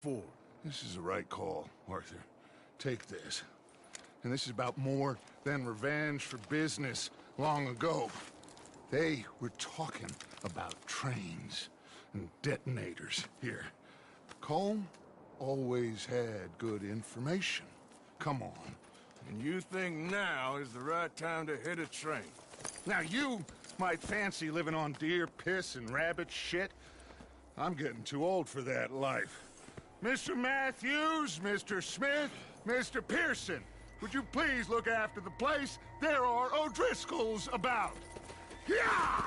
for. This is the right call, Arthur. Take this. And this is about more than revenge for business long ago. They were talking about trains and detonators here. Colm always had good information. Come on. And you think now is the right time to hit a train? Now you might fancy living on deer piss and rabbit shit. I'm getting too old for that life. Mr. Matthews, Mr. Smith, Mr. Pearson, would you please look after the place? There are O'Driscolls about. Yeah!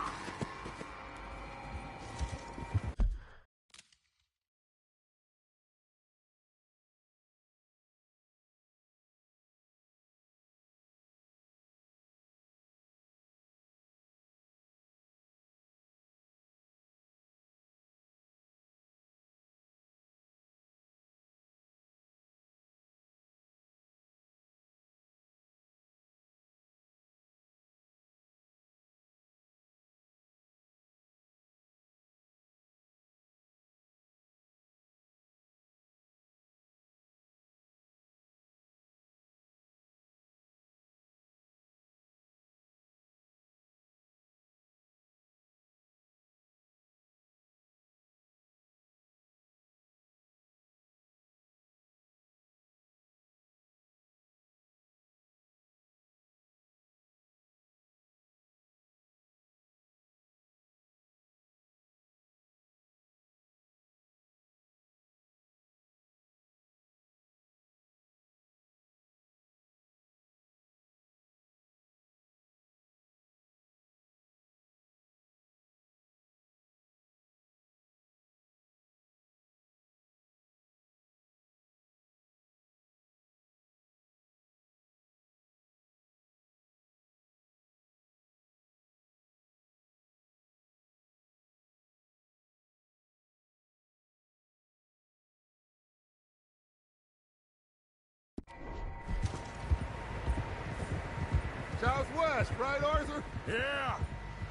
Southwest, right, Arthur? Yeah.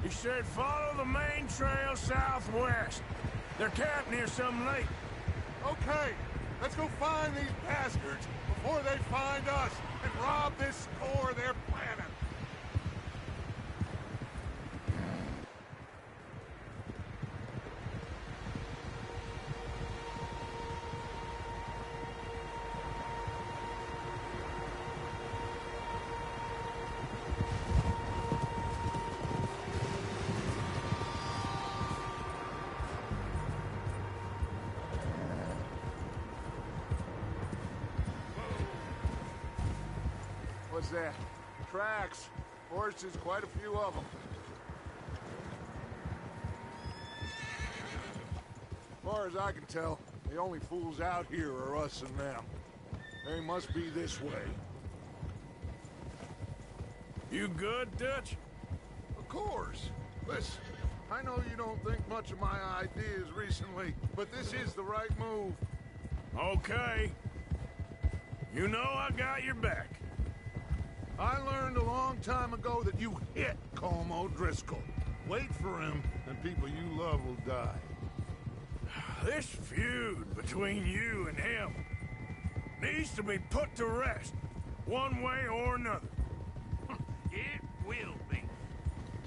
He said follow the main trail southwest. They're camped near some lake. Okay, let's go find these bastards before they find us and rob this store they're planning. What's that? Tracks. Horses, quite a few of them. As far as I can tell, the only fools out here are us and them. They must be this way. You good, Dutch? Of course. Listen, I know you don't think much of my ideas recently, but this is the right move. Okay. You know I got your back. I learned a long time ago that you hit Colm O'Driscoll. Wait for him, and people you love will die. This feud between you and him needs to be put to rest, one way or another. It will be.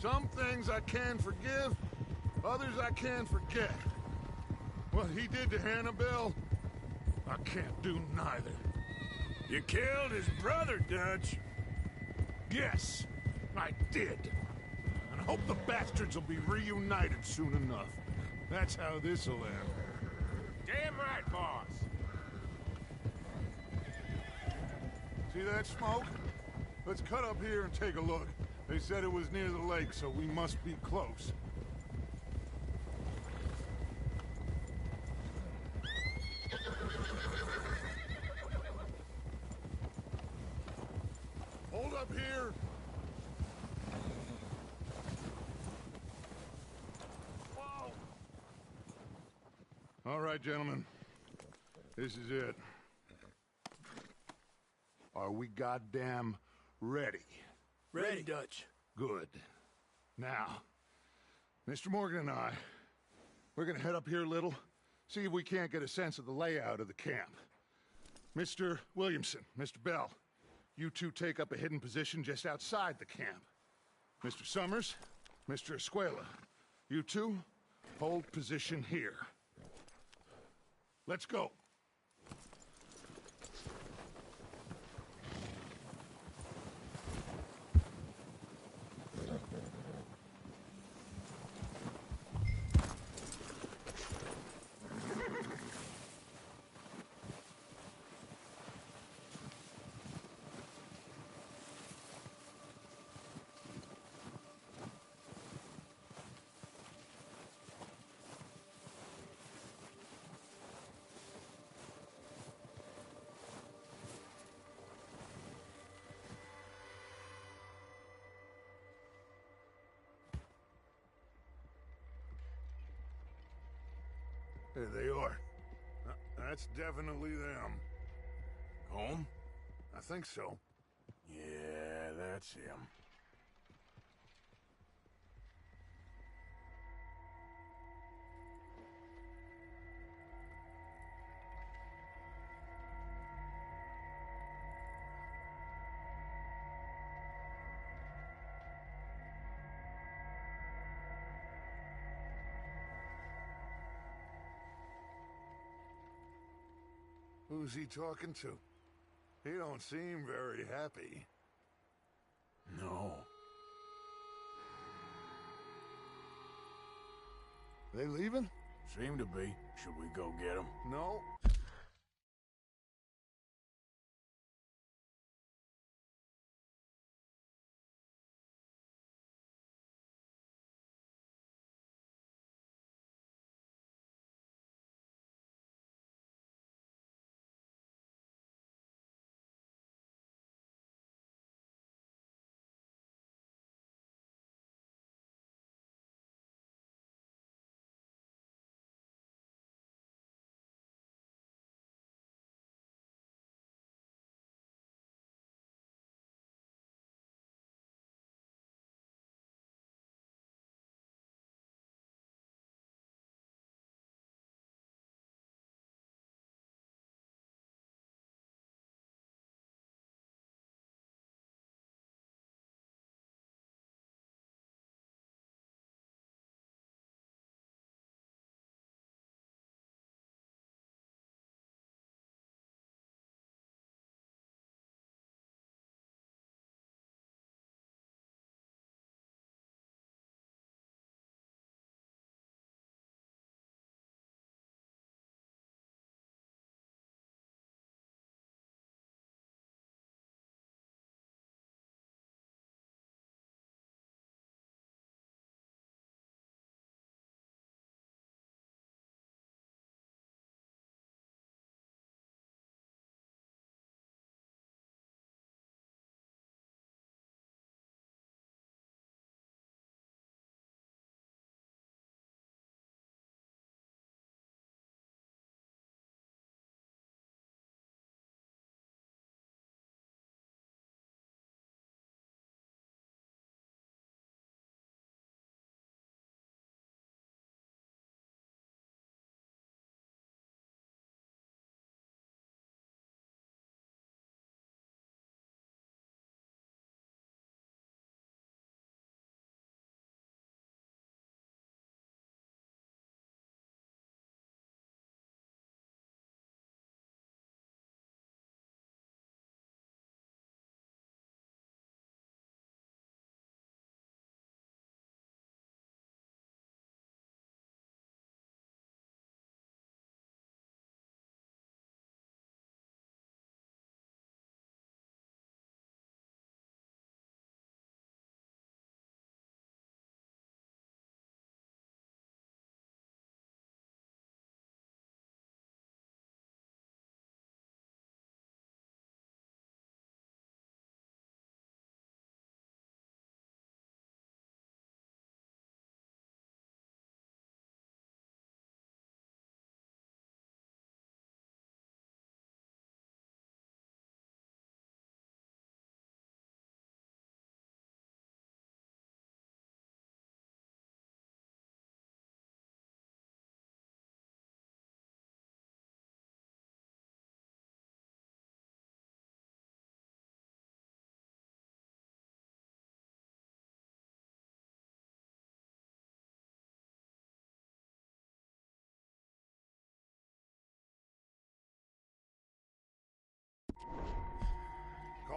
Some things I can forgive, others I can forget. What he did to Annabelle, I can't do neither. You killed his brother, Dutch. Yes, I did. And I hope the bastards will be reunited soon enough. That's how this'll end. Damn right, boss. See that smoke? Let's cut up here and take a look. They said it was near the lake, so we must be close. Hold up here. Whoa! All right, gentlemen. This is it. Are we goddamn ready? Ready, Dutch. Good. Now, Mr. Morgan and I, we're gonna head up here a little, See if we can't get a sense of the layout of the camp. Mr. Williamson, Mr. Bell, you two take up a hidden position just outside the camp. Mr. Summers, Mr. Escuela, you two hold position here. Let's go. There they are. That's definitely them. Home? I think so. Yeah, that's him. Who's he talking to? He don't seem very happy. No. They leaving? Seem to be. Should we go get them? No.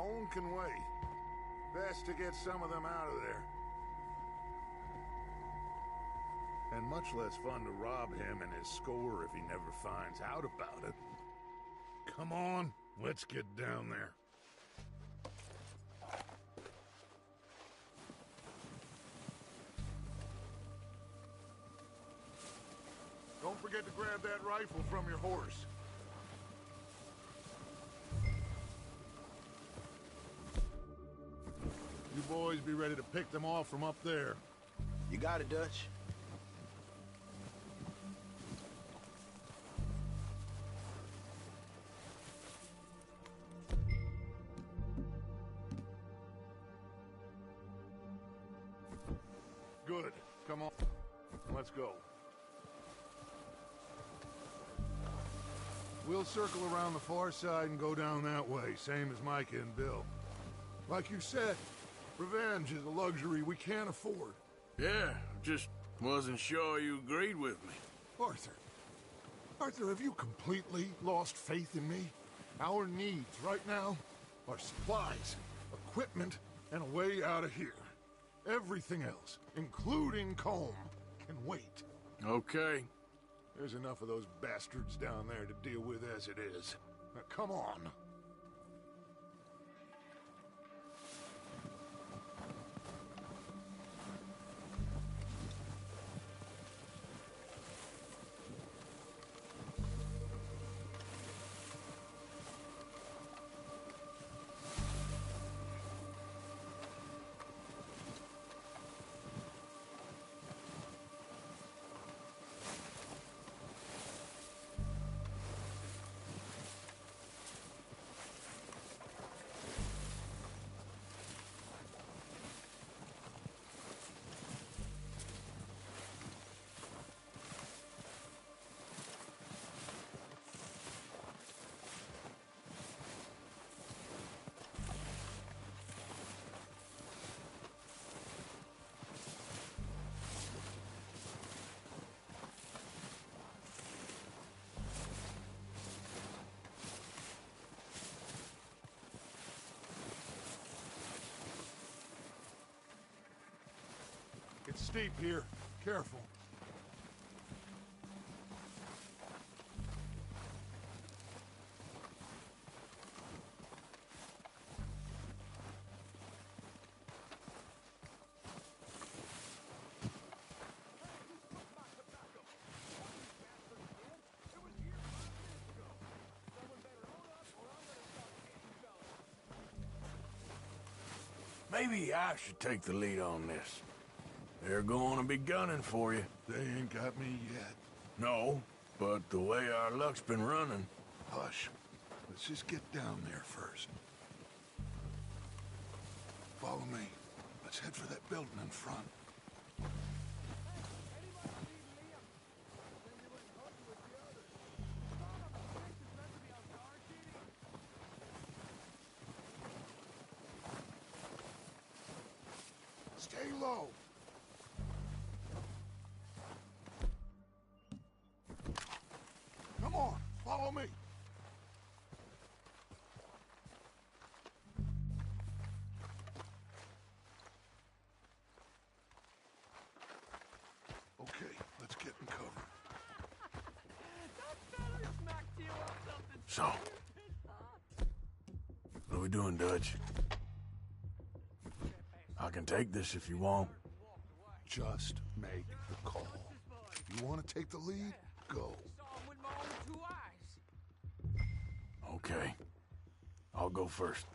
Colm can wait. Best to get some of them out of there. And much less fun to rob him and his score if he never finds out about it. Come on, let's get down there. Don't forget to grab that rifle from your horse. You boys be ready to pick them off from up there. You got it, Dutch. Good. Come on. Let's go. We'll circle around the far side and go down that way, same as Micah and Bill. Like you said, revenge is a luxury we can't afford. Yeah, just wasn't sure you agreed with me. Arthur. Arthur, have you completely lost faith in me? Our needs right now are supplies, equipment, and a way out of here. Everything else, including Colm, can wait. Okay. There's enough of those bastards down there to deal with as it is. Now, come on. It's steep here. Careful. Maybe I should take the lead on this. They're going to be gunning for you. They ain't got me yet. No, but the way our luck's been running... Hush. Let's just get down there first. Follow me. Let's head for that building in front. Stay low. Come on, follow me. Okay, let's get in cover. So, what are we doing, Dutch? I can take this if you want. Just make the call. You want to take the lead? Go. Okay. I'll go first.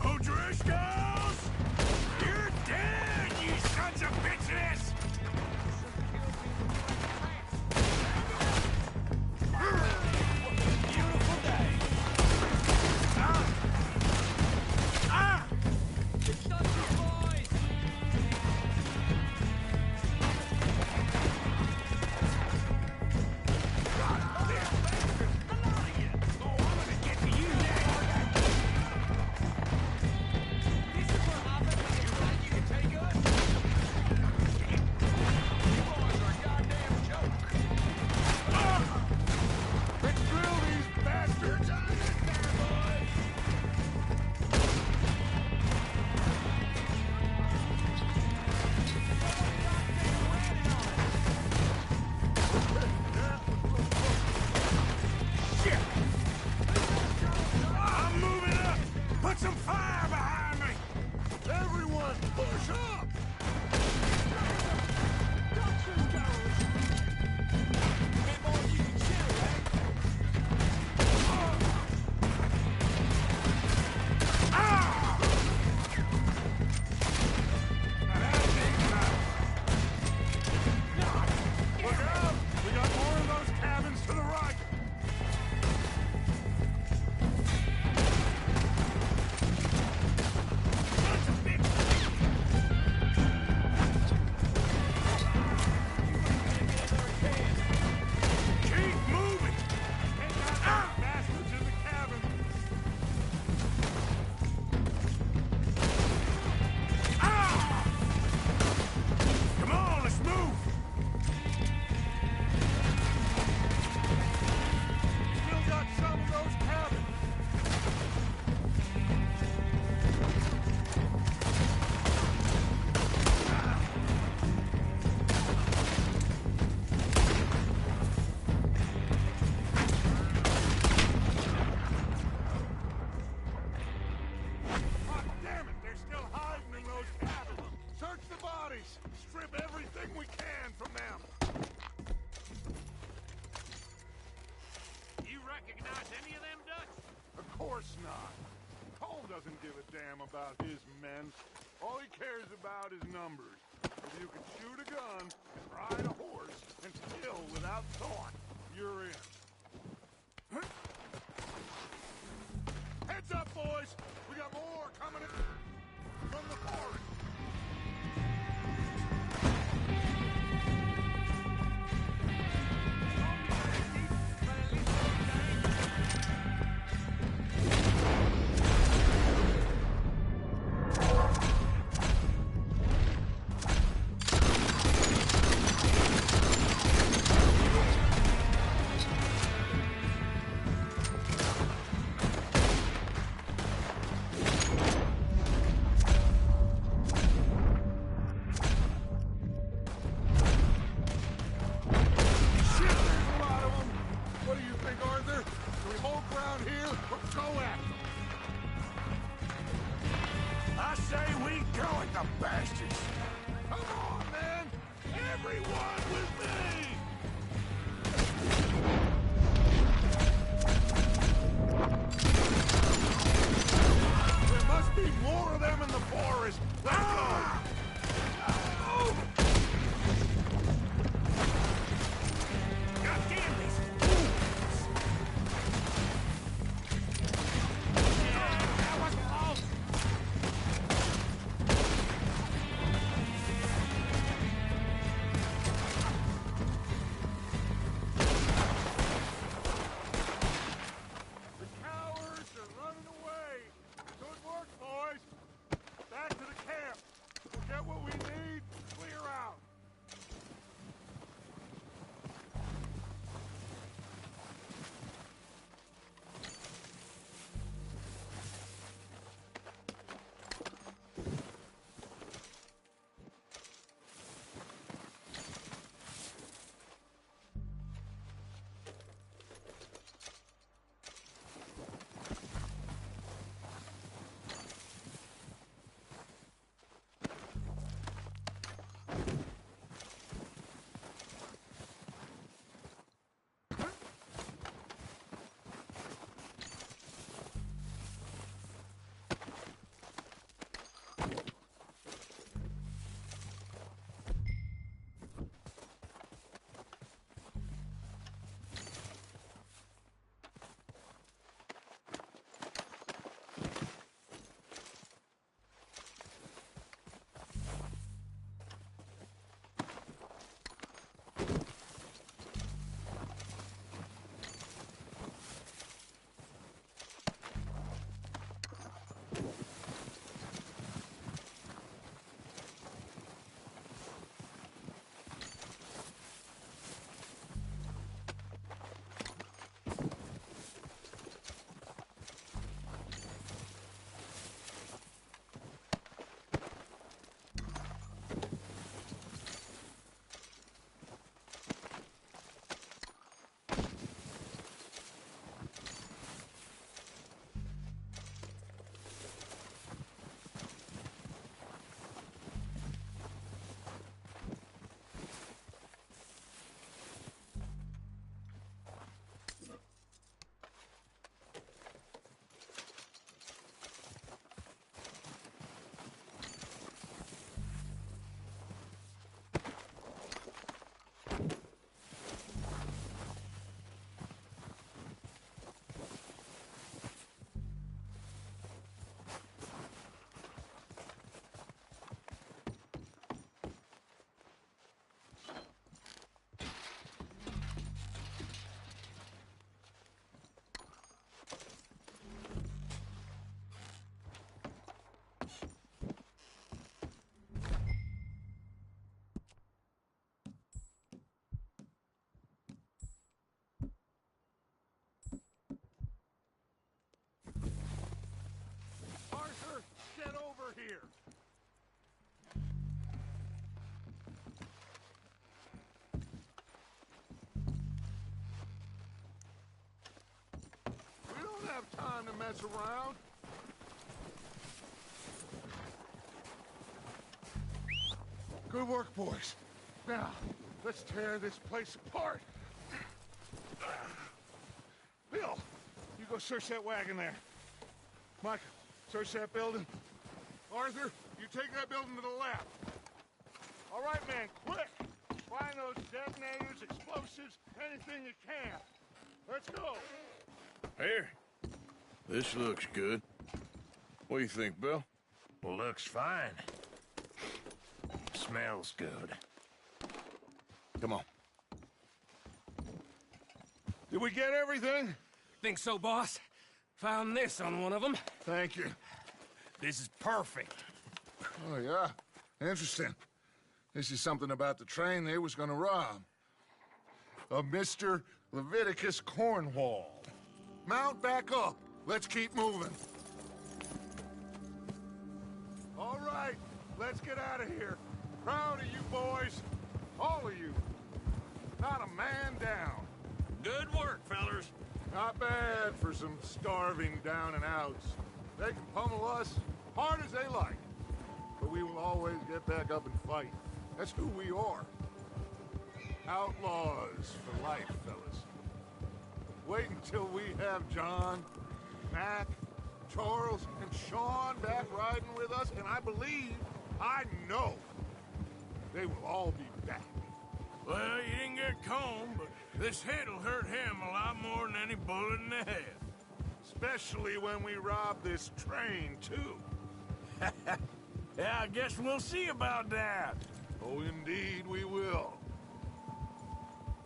O'Driscolls! You're dead, you sons of bitches! Beautiful day. It's not your boys! Oh, I'm gonna get to you next! This course not. Cole doesn't give a damn about his men. All he cares about is numbers. If you can shoot a gun, ride a horse, and kill without thought, you're in. Heads up, boys! We got more coming in from the forest! I say we go at the bastards. Come on, man! Everyone with me! There must be more of them in the forest. Let's go! God damn these fools! That was close! The cowards are running away. Good work, boys. Back to the camp. We'll get what we need. Clear out. Arthur, get over here. We don't have time to mess around. Good work, boys. Now, let's tear this place apart. Bill, you go search that wagon there. Micah, search that building. Arthur, you take that building to the left. All right, man, quick! Find those detonators, explosives, anything you can. Let's go. Here. This looks good. What do you think, Bill? Looks fine. Smells good. Come on. Did we get everything? Think so, boss. Found this on one of them. Thank you. This is perfect. Oh, yeah? Interesting. This is something about the train they was gonna rob. A Mr. Leviticus Cornwall. Mount back up. Let's keep moving. All right, let's get out of here. Proud of you boys. All of you. Not a man down. Good work, fellers. Not bad for some starving down and outs. They can pummel us hard as they like. But we will always get back up and fight. That's who we are. Outlaws for life, fellas. Wait until we have John, Mac, Charles, and Sean back riding with us, and I believe, I know, they will all be back. Well, you didn't get Combe, but this hit'll hurt him a lot more than any bullet in the head. Especially when we rob this train, too. Yeah, I guess we'll see about that. Oh, indeed we will.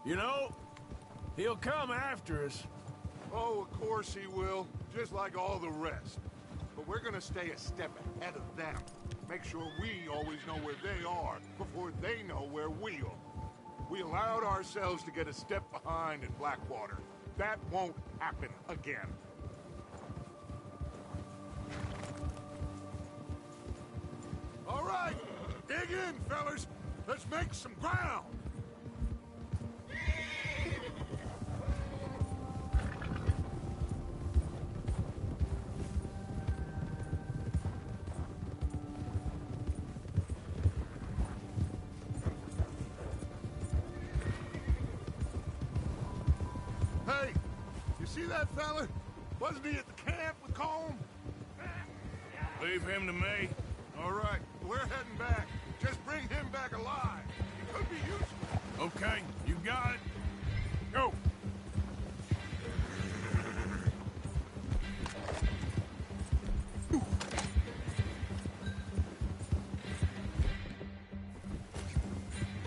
You know, he'll come after us. Oh, of course he will, just like all the rest. But we're gonna stay a step ahead of them. Make sure we always know where they are before they know where we are. We allowed ourselves to get a step behind in Blackwater. That won't happen again. All right, dig in, fellas. Let's make some ground. Hey, you see that fella? Wasn't he at the camp with Colm? Leave him to me. All right, we're heading back. Just bring him back alive. He could be useful. Okay, you got it. Go.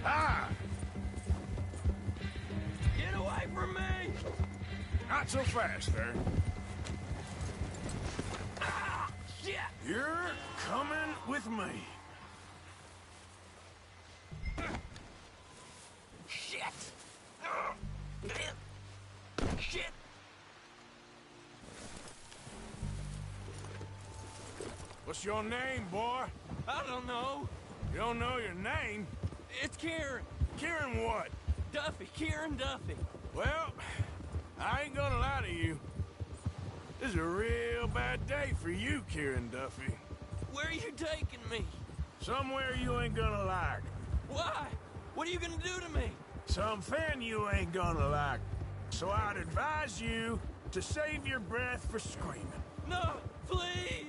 Ah! Get away from me! Not so fast, there. Ah, shit! You're coming with me. Shit! Shit! What's your name, boy? I don't know. You don't know your name? It's Kieran. Kieran what? Duffy. Kieran Duffy. Well, I ain't gonna lie to you. This is a real bad day for you, Kieran Duffy. Where are you taking me? Somewhere you ain't gonna like. Why? What are you gonna do to me? Something you ain't gonna like. So I'd advise you to save your breath for screaming. No, please!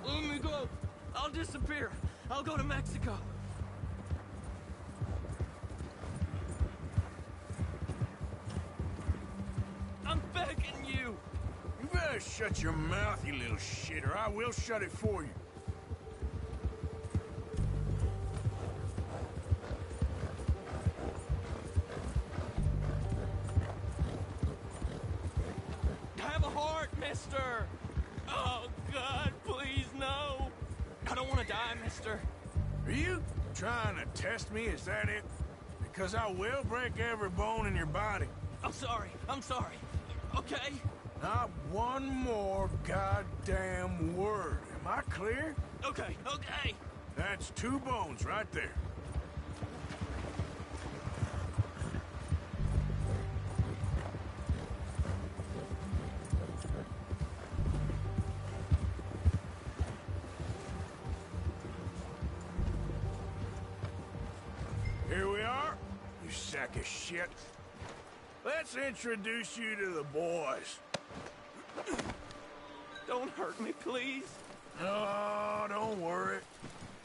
Let me go. I'll disappear. I'll go to Mexico. I'm begging you. You better shut your mouth, you little shit, or I will shut it for you. Have a heart, mister. Oh, God, please, no. I don't want to die, mister. Are you trying to test me? Is that it? Because I will break every bone in your body. I'm sorry. I'm sorry. Okay? Not one more goddamn word. Am I clear? Okay, okay. That's 2 bones right there. sack of shit. Let's introduce you to the boys. Don't hurt me, please. Oh, don't worry.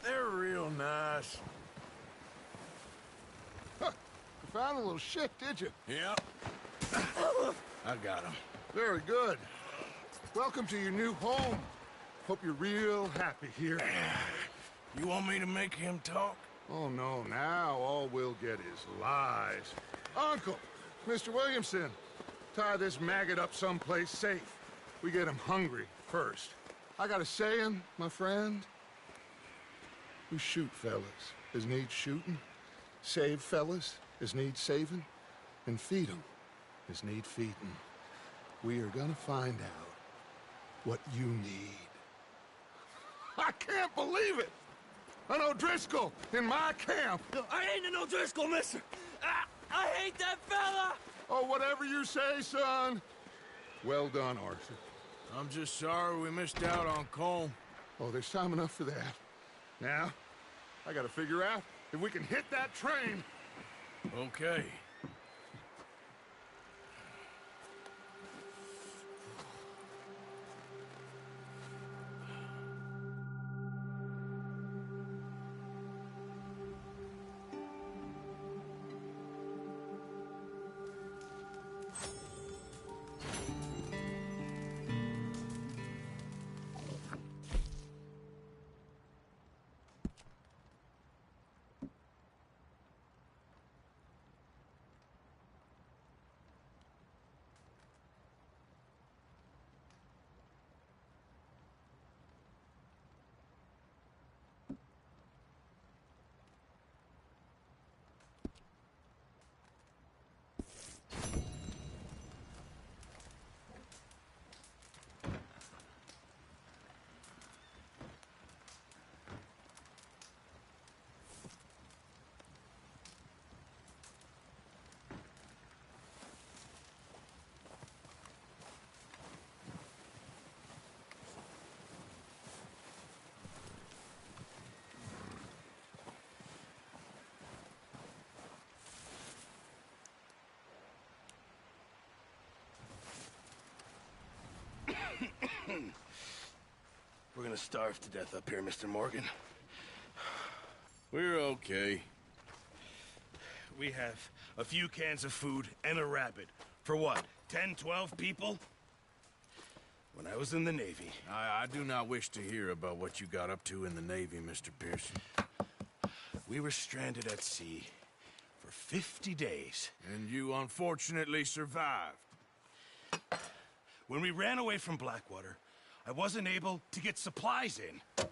They're real nice. Huh. You found a little shit, did you? Yep. I got him. Very good. Welcome to your new home. Hope you're real happy here. You want me to make him talk? Oh, no, now all we'll get is lies. Uncle, Mr. Williamson, tie this maggot up someplace safe. We get him hungry first. I got a saying, my friend. We shoot fellas as need shooting, save fellas as need saving, and feed 'em as need feeding. We are gonna find out what you need. I can't believe it! An O'Driscoll in my camp! I ain't an O'Driscoll, mister! I hate that fella! Oh, whatever you say, son. Well done, Arthur. I'm just sorry we missed out on Colm. Oh, there's time enough for that. Now, I gotta figure out if we can hit that train. Okay. We're gonna starve to death up here, Mr. Morgan. We're okay. We have a few cans of food and a rabbit. For what, 10, 12 people? When I was in the Navy... I do not wish to hear about what you got up to in the Navy, Mr. Pearson. We were stranded at sea for 50 days. And you unfortunately survived. When we ran away from Blackwater, I wasn't able to get supplies in.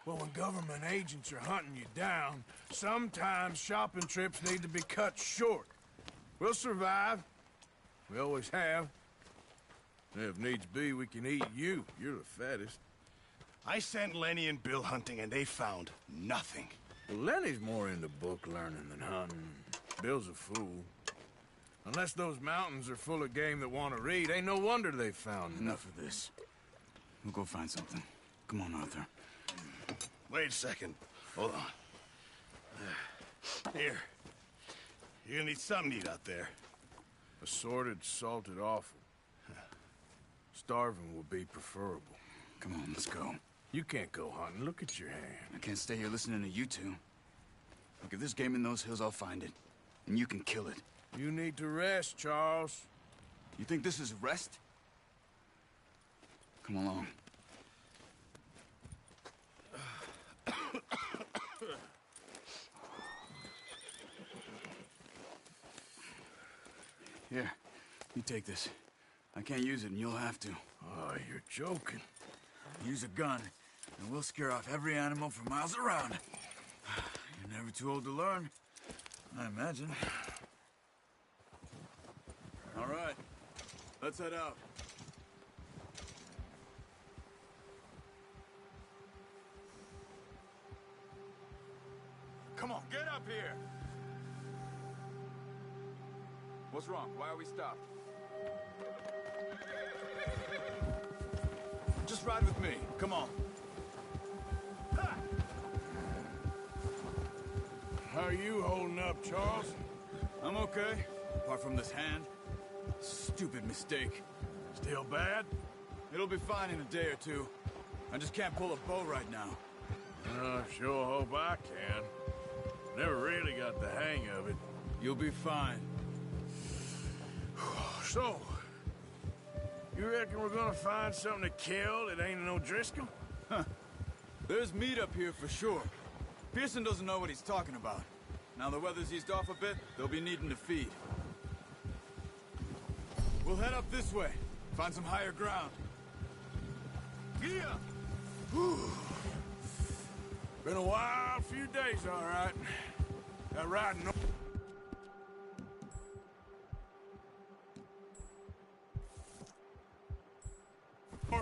Well, when government agents are hunting you down, sometimes shopping trips need to be cut short. We'll survive. We always have. And if needs be, we can eat you. You're the fattest. I sent Lenny and Bill hunting, and they found nothing. Well, Lenny's more into book learning than hunting. Bill's a fool. Unless those mountains are full of game that want to read, ain't no wonder they found Enough of this. We'll go find something. Come on, Arthur. Wait a second. Hold on. Here. You're gonna need something to eat out there. Assorted, salted offal. Starving would be preferable. Come on, let's go. You can't go hunting. Look at your hand. I can't stay here listening to you two. Look, if there's game in those hills, I'll find it. And you can kill it. You need to rest, Charles. You think this is rest? Come along. Here, you take this. I can't use it, and you'll have to. Oh, you're joking. Use a gun, and we'll scare off every animal for miles around. You're never too old to learn, I imagine. All right, let's head out. Come on, get up here! What's wrong? Why are we stopped? Just ride with me. Come on. How are you holding up, Charles? I'm okay, apart from this hand. Stupid mistake. Still bad? It'll be fine in a day or two. I just can't pull a bow right now. I sure hope I can. Never really got the hang of it. You'll be fine. So, you reckon we're gonna find something to kill that ain't no Driscoll? There's meat up here for sure. Pearson doesn't know what he's talking about. Now the weather's eased off a bit, they'll be needing to feed. We'll head up this way. Find some higher ground. Yeah! Whew. Been a wild few days, all right. That riding north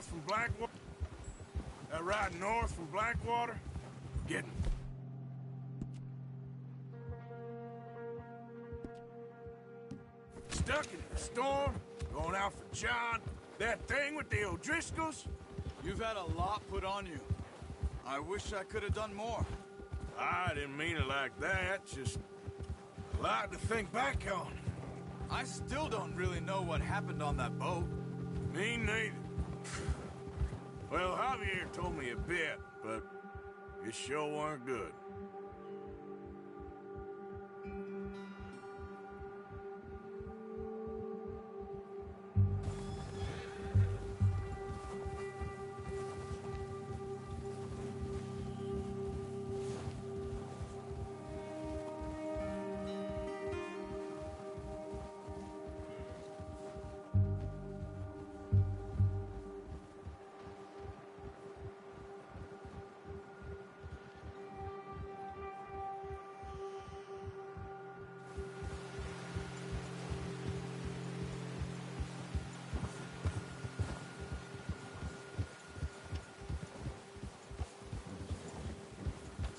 from Blackwater. That ride north from Blackwater. Getting stuck in the storm. Going out for John. That thing with the O'Driscolls. You've had a lot put on you. I wish I could have done more. I didn't mean it like that. Just a lot to think back on. I still don't really know what happened on that boat. Me neither. Well, Javier told me a bit, but it sure weren't good.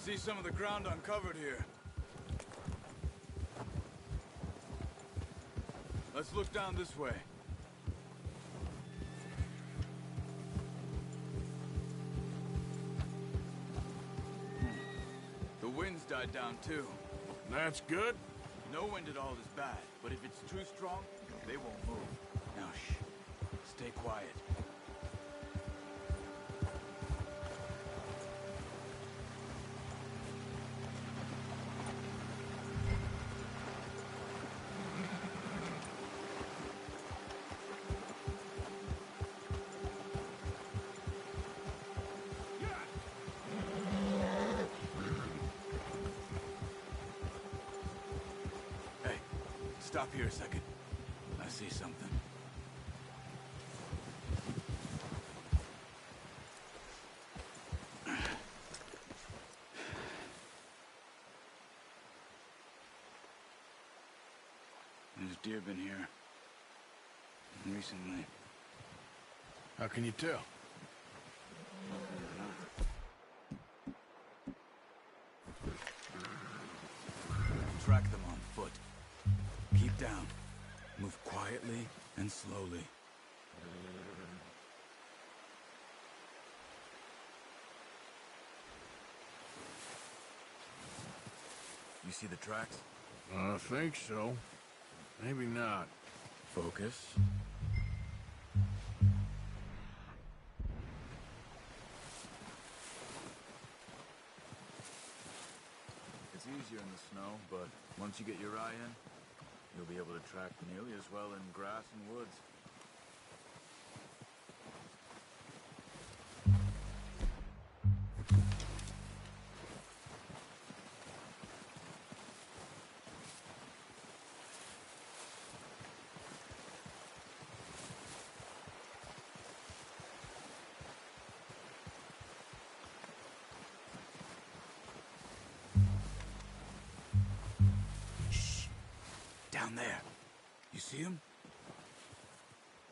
See some of the ground uncovered here. Let's look down this way. The wind's died down too. That's good. No wind at all is bad, but if it's too strong, they won't move. Now shh. Stay quiet. Stop here a second. I see something. There's deer been here recently. How can you tell? Track them on foot. Keep down. Move quietly and slowly. You see the tracks? I think so. Maybe not. Focus. It's easier in the snow, but once you get your eye in, you'll be able to track nearly as well in grass and woods. Down there. You see him?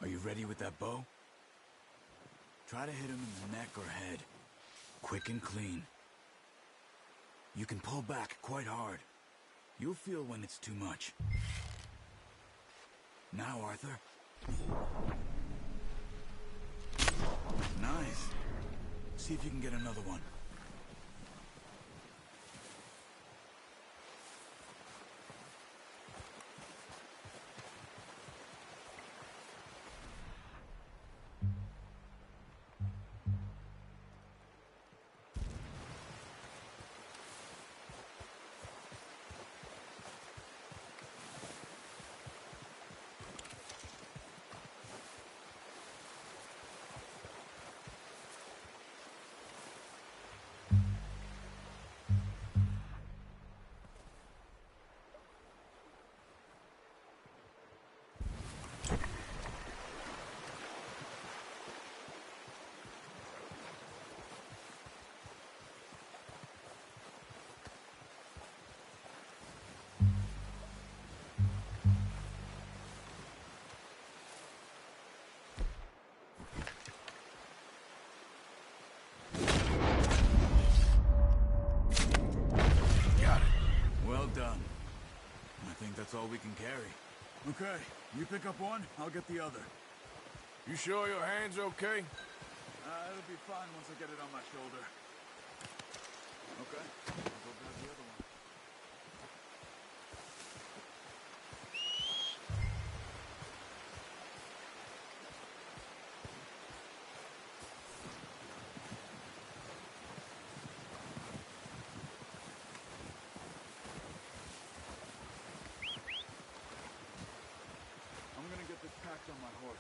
Are you ready with that bow? Try to hit him in the neck or head. Quick and clean. You can pull back quite hard. You'll feel when it's too much. Now, Arthur. Nice. See if you can get another one. done. I think that's all we can carry. Okay, you pick up one, I'll get the other. You sure your hand's okay? It'll be fine once I get it on my shoulder. Okay, I'll go grab the other one. I'm gonna get this packed on my horse.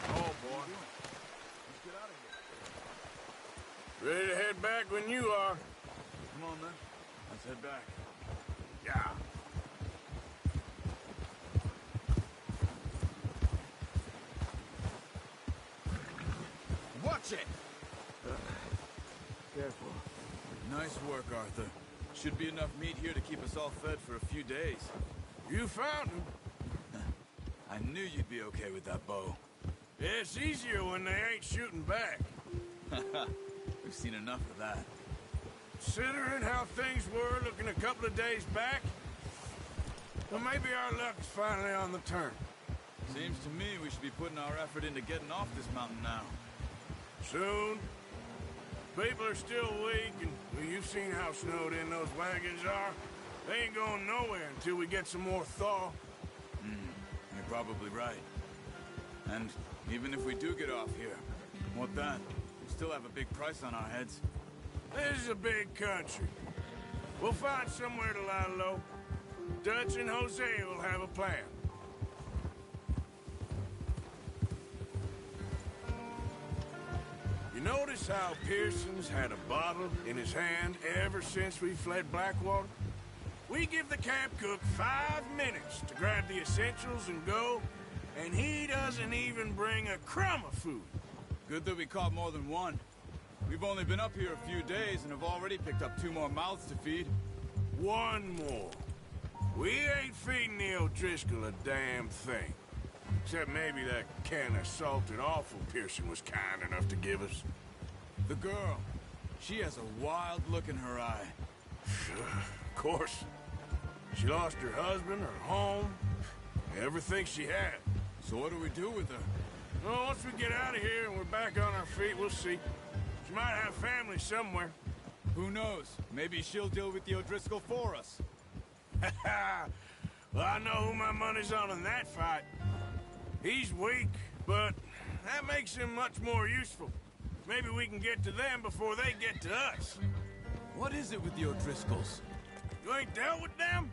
Oh, boy. Let's get out of here. Ready to head back when you are. Come on, then. Let's head back. Yeah. Watch it! Careful. Nice work, Arthur. Should be enough meat here to keep us all fed for a few days. You found him. I knew you'd be okay with that bow. Yeah, it's easier when they ain't shooting back. We've seen enough of that. Considering how things were looking a couple of days back, well, maybe our luck's finally on the turn. Seems to me we should be putting our effort into getting off this mountain now. Soon. People are still weak, and well, you've seen how snowed in those wagons are. They ain't going nowhere until we get some more thaw. You're probably right. And even if we do get off here, what then? We still have a big price on our heads. This is a big country. We'll find somewhere to lie low. Dutch and Jose will have a plan. You notice how Pearson's had a bottle in his hand ever since we fled Blackwater? We give the camp cook 5 minutes to grab the essentials and go, and he doesn't even bring a crumb of food. Good that we caught more than one. We've only been up here a few days and have already picked up 2 more mouths to feed. One more. We ain't feeding the O'Driscoll a damn thing. Except maybe that can of salted offal Pearson was kind enough to give us. The girl. She has a wild look in her eye. Of course. She lost her husband, her home, everything she had. So what do we do with her? Well, once we get out of here and we're back on our feet, we'll see. She might have family somewhere. Who knows? Maybe she'll deal with the O'Driscoll for us. Well, I know who my money's on in that fight. He's weak, but that makes him much more useful. Maybe we can get to them before they get to us. What is it with the O'Driscolls? You ain't dealt with them?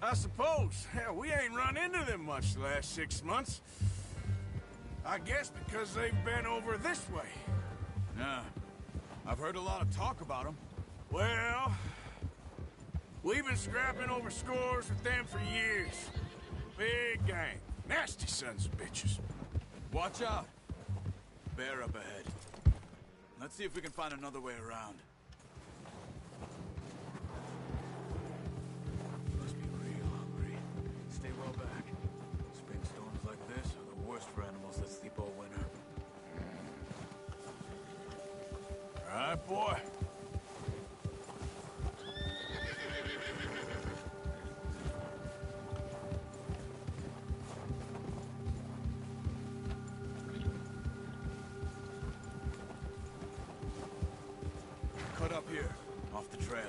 I suppose. Hell, we ain't run into them much the last 6 months. I guess because they've been over this way. Yeah. I've heard a lot of talk about them. Well, we've been scrapping over scores with them for years. Big gang. Nasty sons of bitches. Watch out. Bear up ahead. Let's see if we can find another way around. Must be real hungry. Stay well back. Spring storms like this are the worst for animals that sleep all winter. All right, boy. Cut up here, off the trail.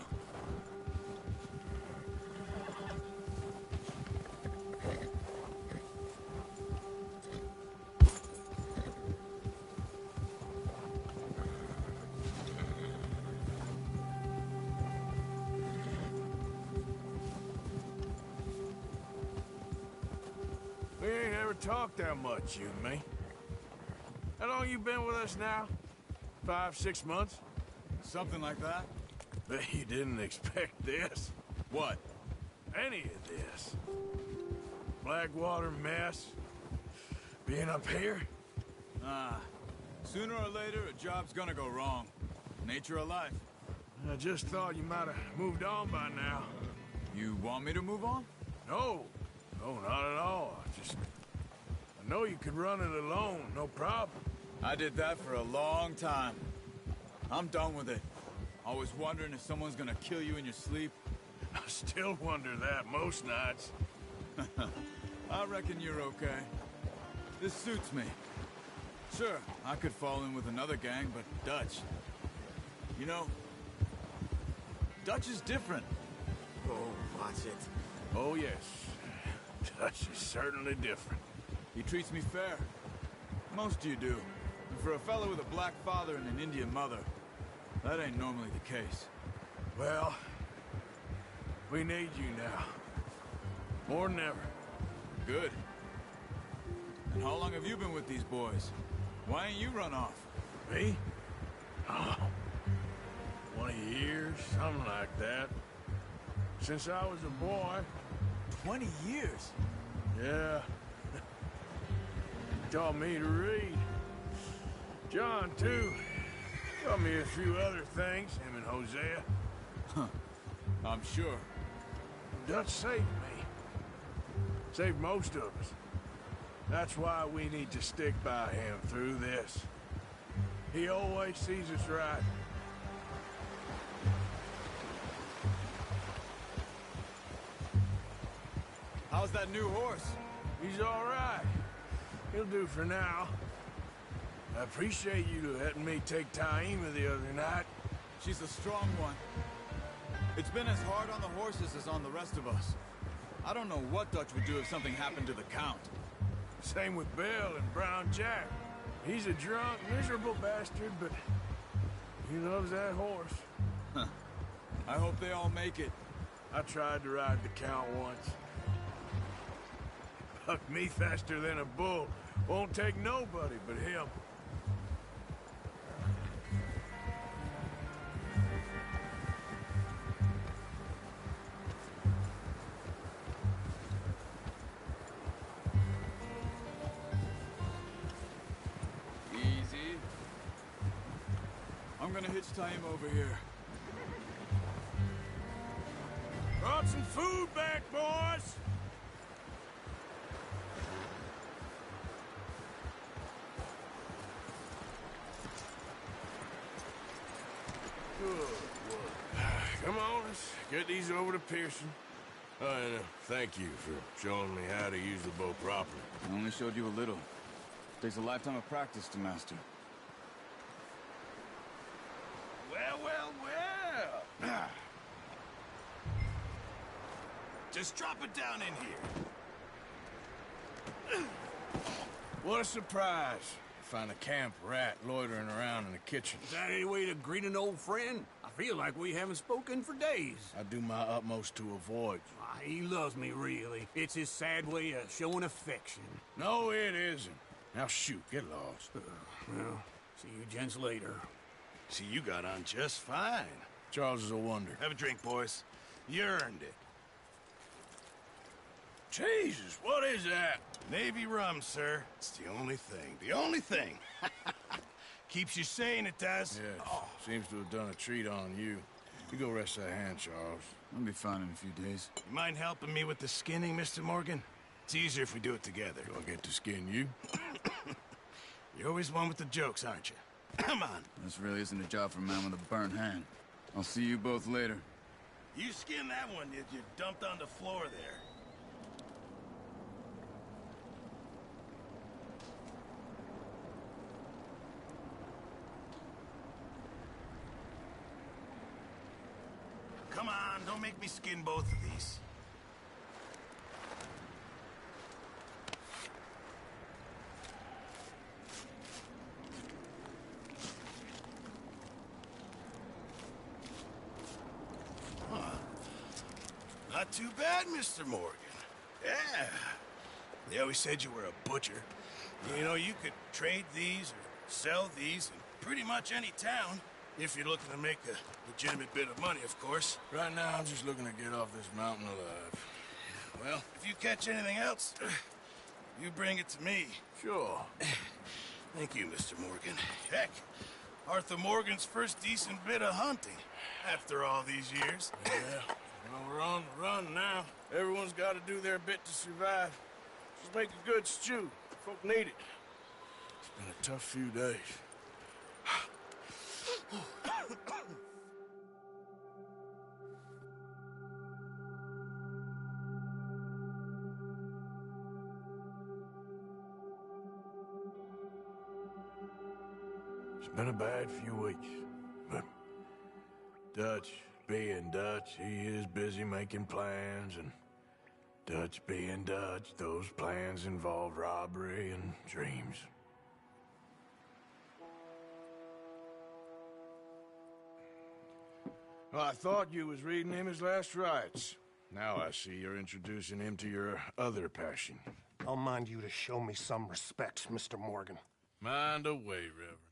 We ain't ever talked that much, you and me. How long you been with us now? 5, 6 months? Something like that? Bet you didn't expect this. What? Any of this. Blackwater mess. Being up here. Sooner or later, a job's gonna go wrong. Nature of life. I just thought you might have moved on by now. You want me to move on? No. No, not at all. I know you could run it alone, no problem. I did that for a long time. I'm done with it. Always wondering if someone's gonna kill you in your sleep. I still wonder that most nights. I reckon you're okay. This suits me. Sure, I could fall in with another gang, but Dutch... You know, Dutch is different. Oh, watch it. Oh, yes. Dutch is certainly different. He treats me fair. Most of you do. And for a fella with a black father and an Indian mother, that ain't normally the case. Well, we need you now. More than ever. Good. And how long have you been with these boys? Why ain't you run off? Me? Oh, 20 years, something like that. Since I was a boy. 20 years? Yeah. He taught me to read. John, too. Taught me a few other things, him and Hosea. Huh. I'm sure. Dutch saved me. Saved most of us. That's why we need to stick by him through this. He always sees us right. How's that new horse? He's all right. He'll do for now. I appreciate you letting me take Taima the other night. She's a strong one. It's been as hard on the horses as on the rest of us. I don't know what Dutch would do if something happened to the Count. Same with Bill and Brown Jack. He's a drunk, miserable bastard, but he loves that horse. Huh. I hope they all make it. I tried to ride the Count once. Bucked me faster than a bull. Won't take nobody but him. Easy. I'm gonna hitch Taima over here. Brought some food back, boys! Good work. Come on, let's get these over to Pearson. And thank you for showing me how to use the bow properly. I only showed you a little. Takes a lifetime of practice to master. Well, well, well. Just drop it down in here. What a surprise. Find a camp rat loitering around in the kitchen. Is that any way to greet an old friend? I feel like we haven't spoken for days. I do my utmost to avoid you. He loves me, really. It's his sad way of showing affection. No, it isn't. Now shoot, get lost. Well, see you gents later. See, you got on just fine. Charles is a wonder. Have a drink, boys. You earned it. Jesus, what is that? Navy rum, sir. It's the only thing. The only thing. Keeps you sane, it does. Yes, seems to have done a treat on you. You go rest that hand, Charles. I'll be fine in a few days. You mind helping me with the skinning, Mr. Morgan? It's easier if we do it together. Do I get to skin you? You're always one with the jokes, aren't you? Come on. This really isn't a job for a man with a burnt hand. I'll see you both later. You skin that one that you dumped on the floor there. Come on, don't make me skin both of these. Not too bad, Mr. Morgan. Yeah. They always said you were a butcher. You know, you could trade these or sell these in pretty much any town. If you're looking to make a legitimate bit of money, of course. Right now, I'm just looking to get off this mountain alive. Well, if you catch anything else, you bring it to me. Sure. Thank you, Mr. Morgan. Heck, Arthur Morgan's first decent bit of hunting after all these years. Yeah, well, we're on the run now. Everyone's got to do their bit to survive. Just make a good stew. Folk need it. It's been a tough few days. It's been a bad few weeks, but Dutch being Dutch, he is busy making plans, and Dutch being Dutch, those plans involve robbery and dreams. Well, I thought you was reading him his last rites. Now I see you're introducing him to your other passion. I'll mind you to show me some respect, Mr. Morgan. Mind away, Reverend.